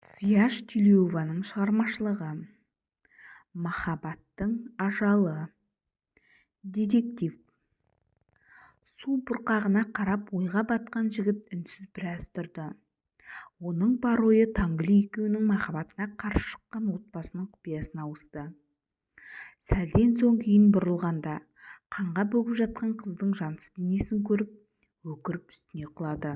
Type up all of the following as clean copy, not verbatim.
Зияш Тюлееваның шығармашылығы. Махаббаттың ажалы. Детектив. Су бұрқағына қарап ойға батқан жігіт үнсіз біраз тұрды. Оның бар ойы Таңгүл екеуінің махаббатына қарсы шыққан отбасының құпиясына ауысты. Сәлден соң кейін бұрылғанда қанға бөгіп жатқан қыздың жансыз денесін көріп, өкіріп үстіне құлады.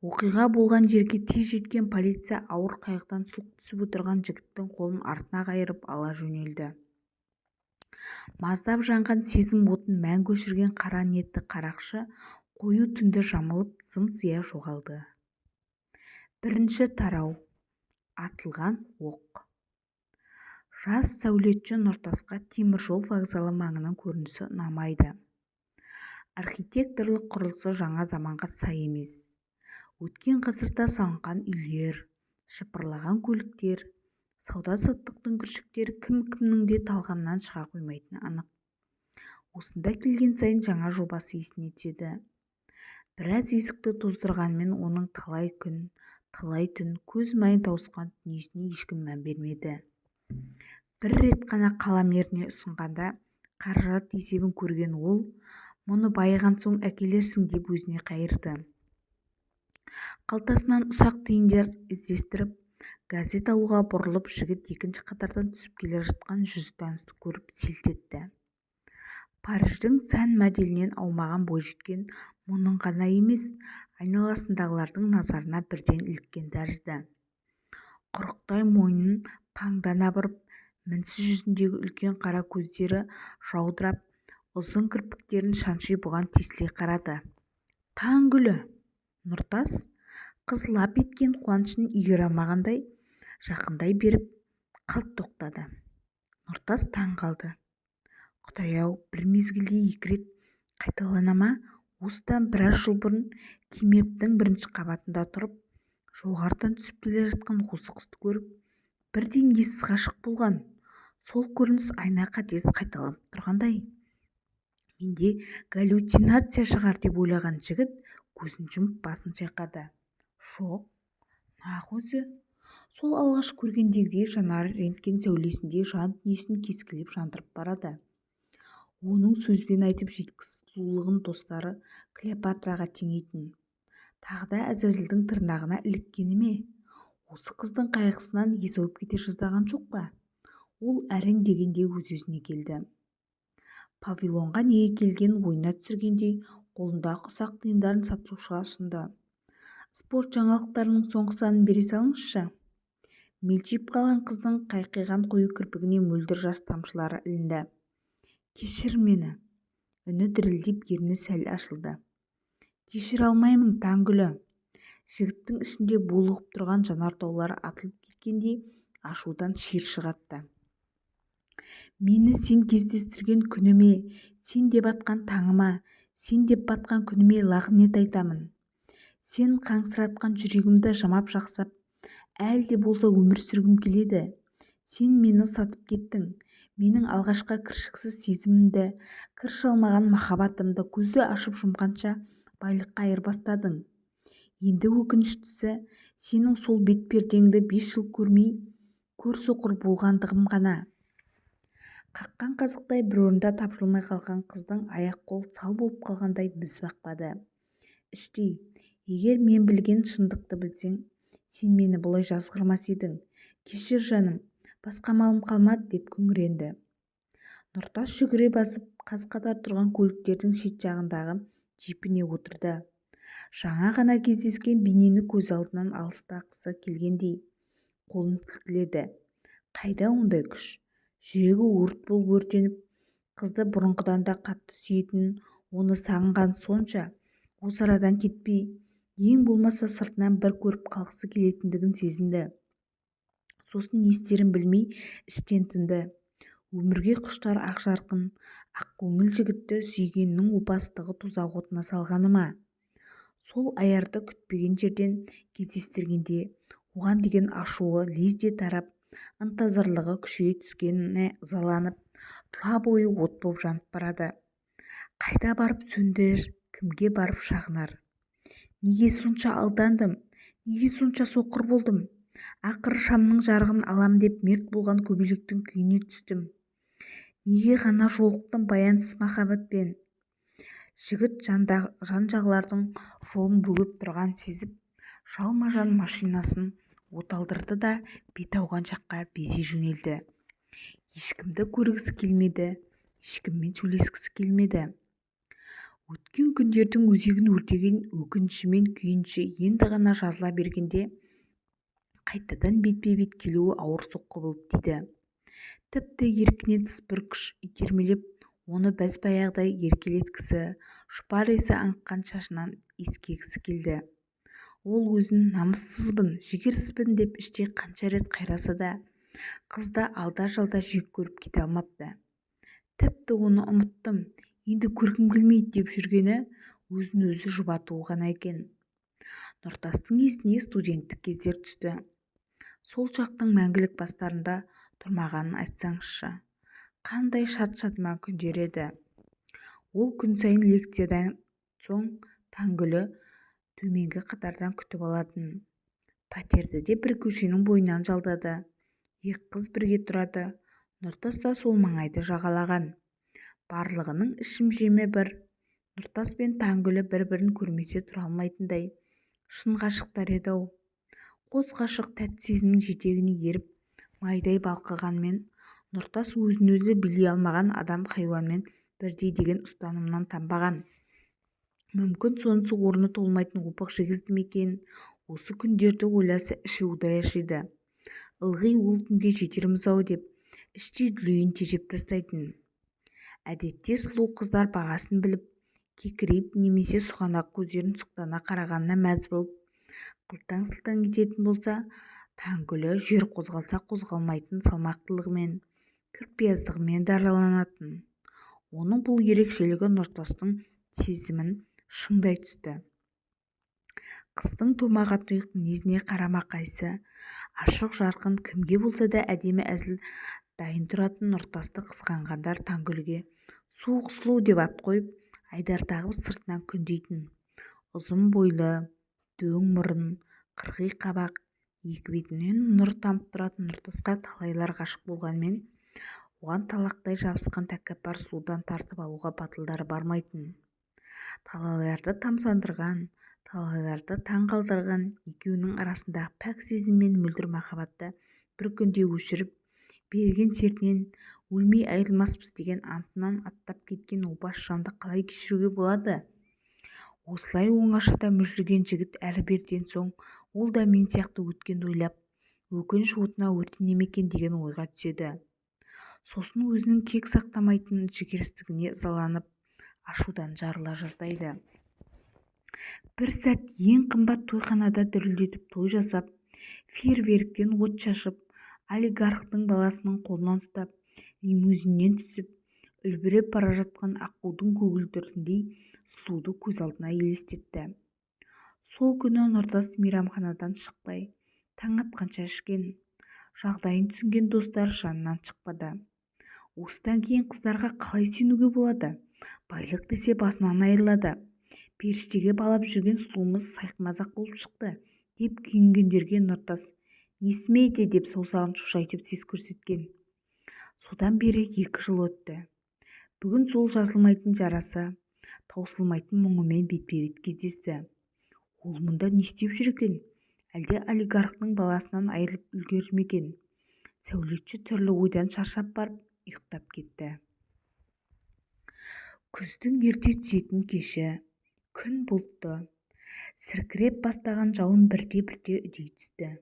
Оқиға болған жерге тез жеткен полиция ауыр қайғыдан сұлқ түсіп отырған жігіттің қолын артына қайырып ала жөнелді. Маздап жанған сезім отын мәңгі өшірген қара ниетті қарақшы қою түнді жамылып зым-зия жоғалды. Бірінші тарау. Атылған оқ. Жас сәулетші Нұртасқа теміржол вокзалы маңының көрінісі ұнамайды. Архитекторлық құрылысы жаңа заманға сай емес. Өткен ғасырда салынған үйлер, шыпырлаған көліктер, сауда-саттық дүңгіршектері кім-кімнің де талғамынан шыға қоймайтыны анық. Осында келген сайын жаңа жобасы есіне түседі. Біраз есікті тоздырғанмен оның талай күн, талай түн көз майын тауысқан дүниесіне ешкім мән бермеді. Бір рет қана қаламгеріне ұсынғанда қаражат есебін көрген ол, мұны байыған соң әкелерсің деп өзіне қайырды. Қалтасынан ұсақ тиындар іздестіріп, газет алуға бұрылып, жігіт екінші қатардан түсіп келе жатқан жүз танысты көріп селт етті. Париждің сән моделінен аумаған бойжеткен мұның ғана емес, айналасындағылардың назарына бірден іліккен тәрізді. Құрықтай мойнын паңдана бұрып, мінсіз жүзіндегі үлкен қара көздері жаудырап, ұзын кірпіктерін шанши бұған тесіле қарады. Таңгүлі! Нұртас қыз лап еткен қуанышын игере алмағандай жақындай беріп қалт тоқтады. Нұртас таң қалды. Құдай-ау, бір мезгілде екі рет қайталана ма? Осыдан біраз жыл бұрын кемептің бірінші қабатында тұрып, жоғарыдан түсіп келе жатқан осы қызды көріп, бірден ессіз ғашық болған. Сол көрініс айна қатесіз қайталанып тұрғандай. Менде галлюцинация шығар деп ойлаған жігіт көзін жұмып басын шайқады. Жоқ, нақ өзі. Сол алғаш көргендегідей жанары рентген сәулесіндей жан дүниесін кескілеп жандырып барады. Оның сөзбен айтып жеткісіз сұлулығын достары Клеопатраға теңейтін. Тағы да Әзәзілдің тырнағына іліккені ме? Осы қыздың қайғысынан есі ауып кете жаздаған жоқ па? Ол әрең дегенде өз-өзіне келді. Павильонға неге келген ойына түсіргендей қолындағы ұсақ тиындарын сатушыға ұсынды. Спорт жаңалықтарының соңғы санын бере салыңызшы. Мелшиіп қалған қыздың қайқиған қою кірпігіне мөлдір жас тамшылары ілінді. Кешір мені. Үні дірілдеп, ерні сәл ашылды. Кешіре алмаймын, Таңгүлі. Жігіттің ішінде булығып тұрған жанартаулары атылып кеткендей ашудан шиыршық атты. Мені сен кездестірген күніме, сен деп атқан таңыма, сен деп батқан күніме лағнет айтамын. Сен қаңсыратқан жүрегімді жамап жақсап, әлде болса өмір сүргім келеді. Сен мені сатып кеттің. Менің алғашқы кіршіксіз сезімімді, кір шалмаған махаббатымды көзді ашып жұмғанша байлыққа айырбастадың. Енді өкініштісі, сенің сол бетпердеңді 5 жыл көрмей, көрсоқыр болғандығым ғана. Қаққан қазықтай бір орында тапжылмай қалған қыздың аяқ-қол сал болып қалғандай біз бақпады. Іштей, егер мен білген шындықты білсең, сен мені бұлай жазғырмас едің. Кешір жаным, басқа малым қалмады деп күңіренді. Нұртас жүгіре басып, қаз-қатар тұрған көліктердің шет жағындағы джипіне отырды. Жаңа ғана кездескен бейнені көз алдынан алыстағысы келгендей қолын тілгіледі. Қайда ондай күш? Жүрегі өрт болып өртеніп, қызды бұрынғыдан да қатты сүйетінін, оны сағынған сонша, осы арадан кетпей, ең болмаса сыртынан бір көріп қалғысы келетіндігін сезінді. Сосын не істерін білмей іштен тынды. Өмірге құштар ақ жарқын, ақ көңіл жігітті сүйгенінің опасыздығы тозақ отына салғаны ма? Сол аярды күтпеген жерден кездестіргенде оған деген ашуы лезде тарап, ынтызарлығы күшейе түскеніне ызаланып, тұла бойы от болып жанып барады. Қайда барып сөндірер, кімге барып шағынар? Неге сонша алдандым? Неге сонша соқыр болдым? Ақыры шамның жарығын алам деп мерт болған көбелектің күйіне түстім. Неге ғана жолықтым баянсыз махаббатпен. Жігіт жан-жағылардың жолын бөгеп тұрған сезіп, жалма-жан машинасын оталдырды да бет ауған жаққа безе жөнелді. Ешкімді көргісі келмеді, ешкіммен сөйлескісі келмеді. Өткен күндердің өзегін өртеген өкініші мен күйініші енді ғана жазыла бергенде қайтадан бетпе-бет келуі ауыр соққы болып тиді. Тіпті еркінен тыс бір күш итермелеп, оны бәз-баяғыдай еркелеткісі, жұпар иісі аңқыған шашынан иіскегісі келді. Ол өзін намыссызбын, жігерсізбін деп іштей қанша рет қайраса да, қызды алда-жалда жек көріп кете алмапты. Тіпті оны ұмыттым, енді көргім келмейді деп жүргені өзін-өзі жұбатуы ғана екен. Нұртастың есіне студенттік кездер түсті. Сол шақтың мәңгілік бастарында тұрмағанын айтсаңызшы, қандай шат-шадыман күндер еді. Ол күн сайын лекциядан соң Таңгүлі төменгі қатардан күтіп алатын. Пәтерді де бір көшенің бойынан жалдады. Екі қыз бірге тұрады. Нұртас та сол маңайды жағалаған. Барлығының ішім-жемі бір. Нұртас пен Таңгүлі бір-бірін көрмесе тұра алмайтындай шын ғашықтар еді-ау. Қос ғашық тәтті сезімнің жетегіне еріп майдай балқығанмен, Нұртас өзін-өзі билей алмаған адам хайуанмен бірдей деген ұстанымнан танбаған. Мүмкін сонысы орны толмайтын опық жегізді ме екен? Осы күндерді ойласа іші удай ашиды. Ылғи ол күнге жетерміз-ау деп іштей дүлейін тежеп тастайтын. Әдетте сұлу қыздар бағасын біліп, кекірейіп немесе сұғанақ көздерін сұқтана қарағанына мәз болып, қылтаң-сылтаң ететін болса, Таңгүлі жер қозғалса қозғалмайтын салмақтылығымен, кірпияздығымен дараланатын. Оның бұл ерекшелігі Нұртастың сезімін шыңдай түсті. Қыздың томаға тұйық мінезіне қарама-қайсы, ашық-жарқын, кімге болса да әдемі әзіл дайын тұратын Нұртасты қызғанғандар Таңгүліге суық сұлу деп ат қойып, айдар тағып сыртынан күндейтін. Ұзын бойлы, дөң мұрын, қырғи қабақ, екі бетінен нұр тамып тұратын Нұртасқа талайлар ғашық болғанмен, оған талақтай жабысқан тәкаппар сұлудан тартып алуға батылдары бармайтын. Талайларды тамсандырған, талайларды таң қалдырған екеуінің арасындағы пәк сезім мен мөлдір махаббатты бір күнде өшіріп, берген сертінен өлмей айырылмаспыз деген антынан аттап кеткен опас жанды қалай кешіруге болады? Осылай оңашада мүжілген жігіт әрі-берден соң ол да мен сияқты өткенді ойлап, өкініш отына өртене ме екен деген ойға түседі. Сосын өзінің кек сақтамайтын жігерсіздігіне ызаланып, ашудан жарыла жаздайды. Бір сәт ең қымбат тойханада дүрілдетіп той жасап, фейерверктен от шашып, олигархтың баласының қолынан ұстап, лимузиннен түсіп, үлбіреп бара жатқан аққудың көгілдіріндей сұлуды көз алдына елестетті. Сол күні Нұртас мейрамханадан шықпай, таң атқанша ішкен. Жағдайын түсінген достар жанынан шықпады. Осыдан кейін қыздарға қалай сенуге болады? Байлық десе басынан айырылады. Періштеге балап жүрген сұлуымыз сайқымазақ болып шықты деп күйінгендерге Нұртас несімейді деп саусағын шошайтып сес көрсеткен. Содан бері 2 жыл өтті. Бүгін сол жазылмайтын жарасы, таусылмайтын мұңымен бетпе-бет кездесті. Ол мұнда не істеп жүр екен? Әлде олигархтың баласынан айырылып үлгерді ме екен? Сәулетші түрлі ойдан шаршап барып ұйықтап кетті. Күздің ерте түсетін кеші, күн бұлтты, сіркіреп бастаған жауын бірте-бірте үдей түсті.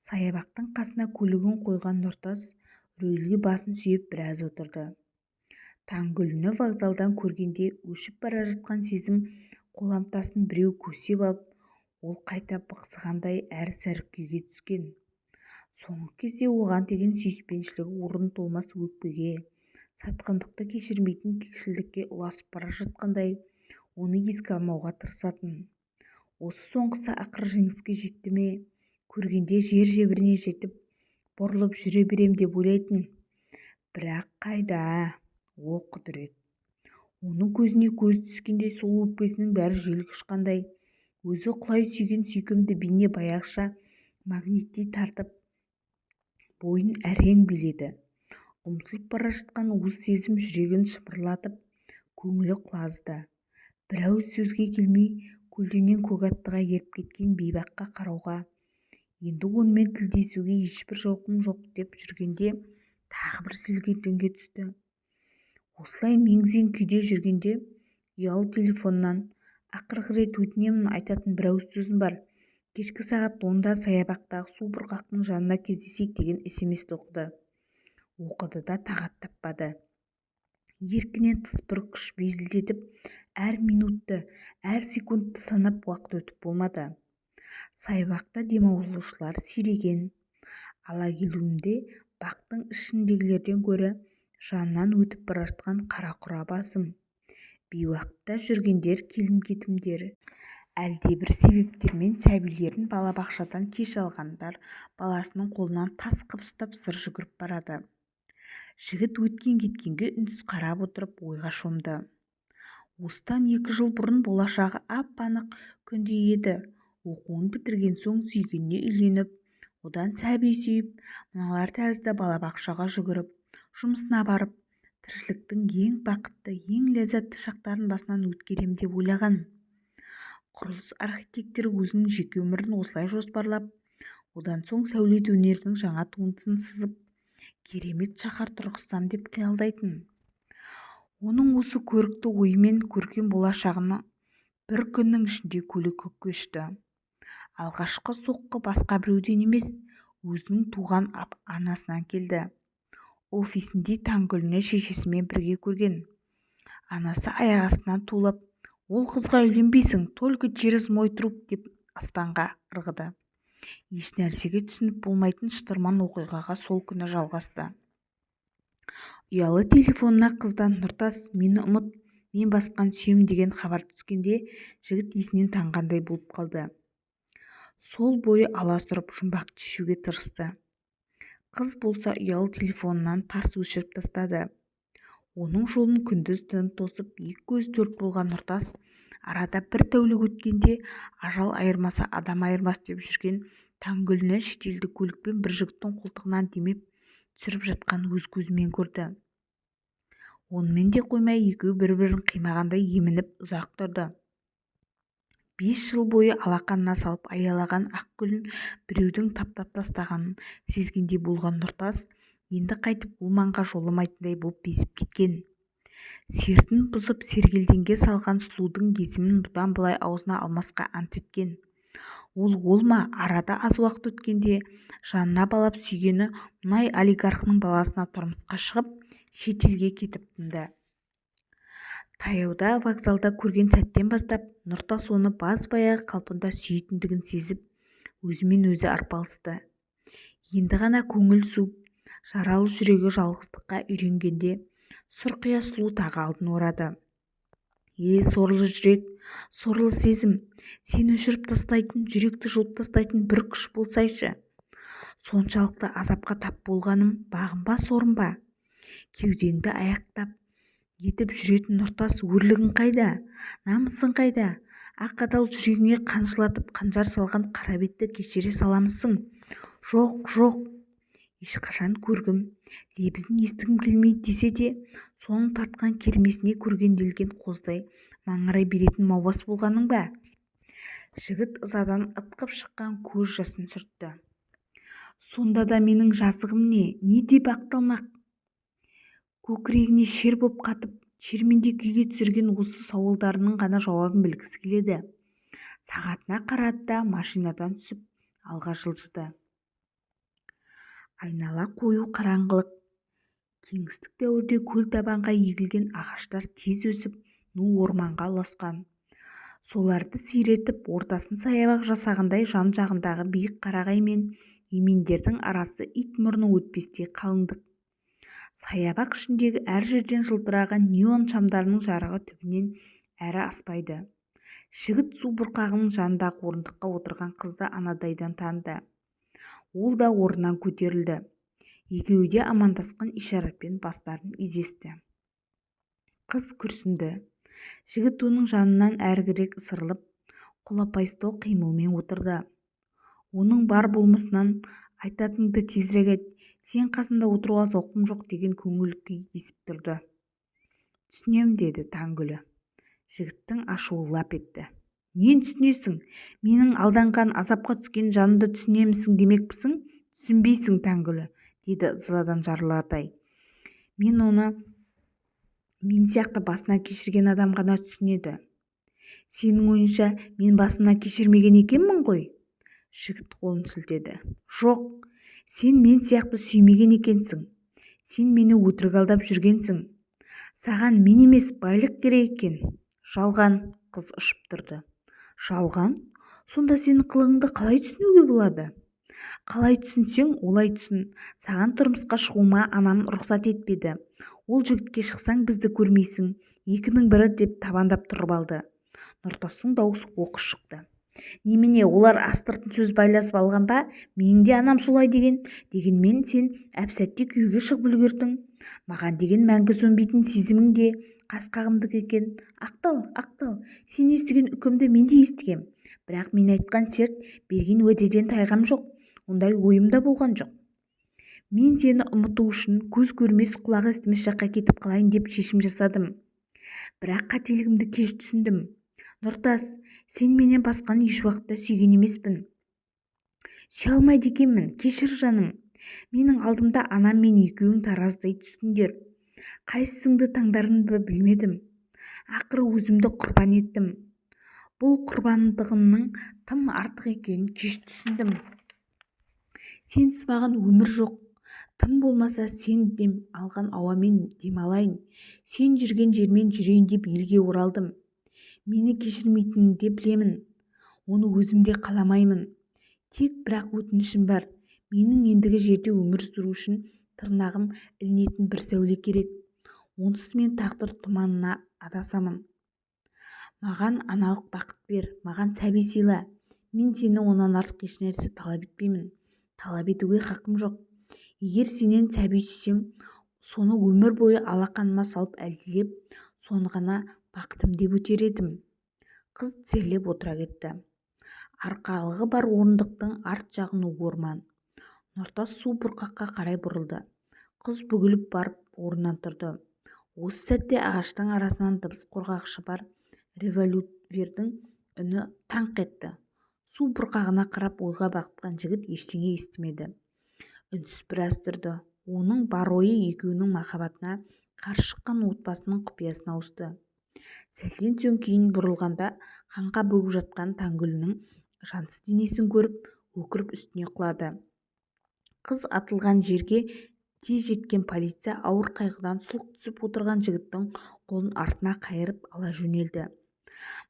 Саябақтың қасына көлігін қойған Нұртас үрейлі басын сүйеп біраз отырды. Таңгүліні вокзалдан көргенде өшіп бара жатқан сезім қоламтасын біреу көсеп алып, ол қайта бықсығандай әр-сәрі күйге түскен. Соңғы кезде оған деген сүйіспеншілігі орны толмас өкпеге, сатқындықты кешірмейтін кекшілдікке ұласып бара жатқандай, оны еске алмауға тырысатын. Осы соңғысы ақыр жеңіске жетті ме, көргенде жер-жебіріне жетіп, бұрылып жүре берем деп ойлайтын. Бірақ қайда, о құдірет! Оның көзіне көз түскенде сол өкпесінің бәрі желге ұшқандай, өзі құлай сүйген сүйкімді бейне баяғыша магниттей тартып бойын әрең биледі. Ұмтылып бара жатқан уыз сезім жүрегін шымырлатып, көңілі құлазыды. Бір ауыз сөзге келмей көлденең көк аттыға еріп кеткен бейбаққа қарауға, енді онымен тілдесуге ешбір жауқым жоқ деп жүргенде тағы бір сілкініске түсті. Осылай мең-зең күйде жүргенде ұялы телефоннан ақырғы рет өтінемін айтатын бір ауыз сөзім бар. Кешкі сағат 10-да саябақтағы су бұрқақтың жанына кездесейік деген SMS-ті оқыды да тағат таппады. Еркінен тыс бір күш безілдетіп, әр минутты, әр секундты санап уақыт өтіп болмады. Саябақта демалушылар сиреген. Ала келуімде бақтың ішіндегілерден гөрі жанынан өтіп бара жатқан қара-құра басым. Бейуақытта жүргендер келім-кетімдер. Әлдебір себептермен сәбилерін балабақшадан кеш алғандар баласының қолынан тас қып ұстап сыр жүгіріп барады. Жігіт өткен-кеткенге үнсіз қарап отырып ойға шомды. Осыдан 2 жыл бұрын болашағы ап-анық күндей еді. Оқуын бітірген соң сүйгеніне үйленіп, одан сәби сүйіп, мыналар тәрізді балабақшаға жүгіріп, жұмысына барып, тіршіліктің ең бақытты, ең ләззатты шақтарын басынан өткерем деп ойлаған. Құрылыс архитекторы өзінің жеке өмірін осылай жоспарлап, одан соң сәулет өнердің жаңа туындысын сызып, керемет шаһар тұрғызсам деп қиялдайтын. Оның осы көрікті ойымен көркем болашағына бір күннің ішінде көлі көкке ұшты. Алғашқы соққы басқа біреуден емес, өзінің туған анасынан келді. Офисінде Таңгүліні шешесімен бірге көрген. Анасы аяқ астынан тулап, ол қызға үйленбейсің, только через мой труп деп аспанға ырғыды. Еш нәрсеге түсініп болмайтын шытырман оқиғаға сол күні жалғасты. Ұялы телефонына қыздан Нұртас, мені ұмыт, мен басқан сүйем деген хабар түскенде жігіт есінен танғандай болып қалды. Сол бойы аласұрып жұмбақ шешуге тырысты. Қыз болса ұялы телефонынан тарс өшіріп тастады. Оның жолын күндіз-түн тосып, екі көз төрт болған Нұртас арада бір тәулік өткенде ажал айырмаса адам айырмас деп жүрген Таңгүліні шетелдік көлікпен бір жігіттің қолтығынан демеп түсіріп жатқан өз көзімен көрді. Онымен де қоймай екеуі бір-бірін қимағандай емініп ұзақ тұрды. 5 жыл бойы алақанына салып аялаған Ақгүлін біреудің таптап тастағанын сезгендей болған Нұртас енді қайтып бұл маңға жоламайтындай боп безіп кеткен. Сертін бұзып сергелденге салған сұлудың есімін бұдан былай аузына алмасқа ант еткен. Ол ма арада аз уақыт өткенде жанына балап сүйгені мұнай олигархының баласына тұрмысқа шығып шетелге кетіп тынды. Таяуда вокзалда көрген сәттен бастап Нұртас оны баз-баяғы қалпында сүйетіндігін сезіп, өзімен өзі арпалысты. Енді ғана көңіл суып, жаралы жүрегі жалғыздыққа үйренгенде сұрқия сұлу тағы алдын орады. Сорлы жүрек, сорлы сезім, сені өшіріп тастайтын, жүректі жұлып тастайтын бір күш болсайшы. Соншалықты азапқа тап болғаным бағым ба, сорым ба? Кеудеңді аяқтап етіп жүретін Нұртас өрлігін қайда, намысын қайда? Ақ адал жүрегіңе қанжылатып қанжар салған қара бетті кешіре саламысың? Жоқ. Ешқашан көргім, лебізін естігім келмейді десе де, соның тартқан кермесіне көргенделген қоздай маңырай беретін маубас болғаның ба? Жігіт ызадан ытқып шыққан көз жасын сүртті. Сонда да менің жазығым не деп ақталмақ? Көкірегіне шер боп қатып, шерменде күйге түсірген осы сауалдарының ғана жауабын білгісі келеді. Сағатына қарады да машинадан түсіп алға жылжыды. Айнала қою қараңғылық. Кеңістік дәуірде көл табанға егілген ағаштар тез өсіп, ну орманға ұласқан. Соларды сиретіп, ортасын саябақ жасағандай жан-жағындағы биік қарағай мен емендердің арасы ит мұрны өтпестей қалыңдық. Саябақ ішіндегі әр жерден жылтыраған неон шамдарының жарығы түбінен әрі аспайды. Жігіт су бұрқағының жанындағы орындыққа отырған қызды анадайдан таныды. Ол да орнынан көтерілді. Екеуі де амандасқан ишаратпен бастарын изесті. Қыз күрсінді. Жігіт оның жанынан әрігірек ысырылып, қолапайыстау қимылмен отырды. оның бар болмысынан айтатынды тезірек айт, сен қасында отыруға зауқым жоқ деген көңіл күй есіп тұрды. Түсінем, деді Таңгүлі. Жігіттің ашуы лап етті. Нен түсінесің? Менің алданған, азапқа түскен жанымды түсінемісің демекпісің? Түсінбейсің, Таңгүлі, деді ызадан жарылардай. Мен сияқты басына кешірген адам ғана түсінеді. Сенің ойынша мен басына кешірмеген екенмін ғой? Жігіт қолын сілтеді. Жоқ, сен мен сияқты сүймеген екенсің. Сен мені өтірік алдап жүргенсің. Саған мен емес, байлық керек екен. Жалған, қыз ұшып тұрды. Жалған? Сонда сенің қылығыңды қалай түсінуге болады? Қалай түсінсең, олай түсін. Саған тұрмысқа шығуыма анам рұқсат етпеді. Ол жігітке шықсаң бізді көрмейсің. Екінің бірі деп табандап тұрып алды. Нұртастың дауысы оқыс шықты. Немене, олар астыртын сөз байласып алған ба? Менің де анам солай деген. Дегенмен сен әп-сәтте күйеуге шығып үлгердің. Маған деген мәңгі сөнбейтін сезімің де қас-қағымдық екен. Ақтал, сен естіген үкімді мен де естігем. Бірақ мен айтқан серт, берген уәдеден тайғам жоқ. Ондай ойым да болған жоқ. Мен сені ұмыту үшін көз көрмес, құлақ естімес жаққа кетіп қалайын деп шешім жасадым. Бірақ қателігімді кеш түсіндім. Нұртас, сен менен басқаны еш уақытта сүйген емеспін. Сүйе алмайды екенмін, кешір жаным. Менің алдымда анам мен екеуің тараздай түстіңдер. Қайсыңды таңдарымды білмедім. Ақыры өзімді құрбан еттім. Бұл құрбандығымның тым артық екенін кеш түсіндім. Сенсіз маған өмір жоқ. Тым болмаса сен дем алған ауамен демалайын. Сен жүрген жермен жүрейін деп елге оралдым. Мені кешірмейтініңді білемін. Оны өзімде қаламаймын. Тек бірақ өтінішім бар. Менің ендігі жерде өмір сүру үшін тырнағым ілінетін бір сәуле керек. Онсыз мен тағдыр тұманына адасамын. Маған аналық бақыт бер, маған сәби сыйла. Мен сені онан артық еш нәрсе талап етпеймін. Талап етуге хақым жоқ. Егер сенен сәби сүйсем, соны өмір бойы алақаныма салып әлдилеп, соны ғана бақытым деп өтер едім. Қыз тізерлеп отыра кетті. Арқалығы бар орындықтың арт жағын орман. Нұртас су бұрқаққа қарай бұрылды. Қыз бүгіліп барып орнынан тұрды. Осы сәтте ағаштың арасынан дыбыс қорғағышы бар револьвердің үні таңқ етті. Су бұрқағына қарап ойға бағытқан жігіт ештеңе естімеді. Үнсіз біраз тұрды. Оның бар ойы екеуінің махаббатына қарсы шыққан отбасының құпиясына ауысты. Сәлден соң кейін бұрылғанда қанға бөгіп жатқан Таңгүлінің жансыз денесін көріп, өкіріп үстіне құлады. Қыз атылған жерге тез жеткен полиция ауыр қайғыдан сұлқ түсіп отырған жігіттің қолын артына қайырып ала жөнелді.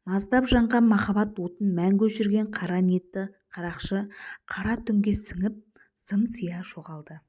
Маздап жанған махаббат отын мәңгі өшірген қара ниетті қарақшы қара түнге сіңіп, зым-зия жоғалды.